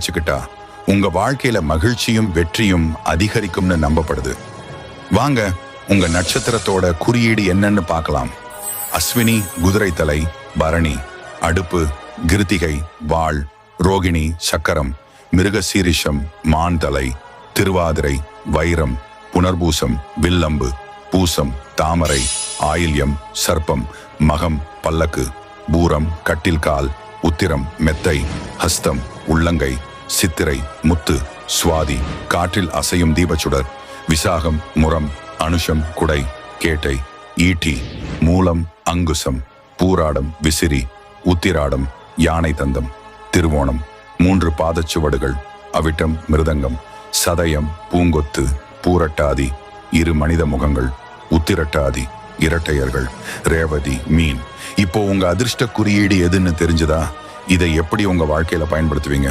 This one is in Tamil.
வச்சுக்கிட்டா உங்க வாழ்க்கையில மகிழ்ச்சியும் வெற்றியும் அதிகரிக்கும்னு நம்பப்படுது. வாங்க உங்க நட்சத்திரத்தோட குறியீடு என்னன்னு பார்க்கலாம். அஸ்வினி குதிரை தலை, பரணி அடுப்பு, கிருத்திகை வாள், ரோகிணி சக்கரம், மிருகசீரிஷம் மான் தலை, திருவாதிரை வைரம், புனர்பூசம் வில்லம்பு, பூசம் தாமரை, ஆயில்யம் சர்ப்பம், மகம் பல்லக்கு, பூரம் கட்டில்கால், உத்திரம் மெத்தை, ஹஸ்தம் உள்ளங்கை, சித்திரை முத்து, சுவாதி காற்றில் அசையும் தீபச்சுடர், விசாகம் முரம், அனுஷம் குடை, கேட்டை ஈட்டி, மூலம் அங்குசம், பூராடம் விசிறி, உத்திராடம் யானை தந்தம், திருவோணம் 3 பாதச்சுவடுகள், அவிட்டம் மிருதங்கம், சதயம் பூங்கொத்து, பூரட்டாதி 2 மனித முகங்கள், உத்திரட்டாதி இரட்டையர்கள், ரேவதி மீன். இப்போ உங்க அதிர்ஷ்ட குறியீடு எதுன்னு தெரிஞ்சதா? இதை எப்படி உங்க வாழ்க்கையில பயன்படுத்துவீங்க?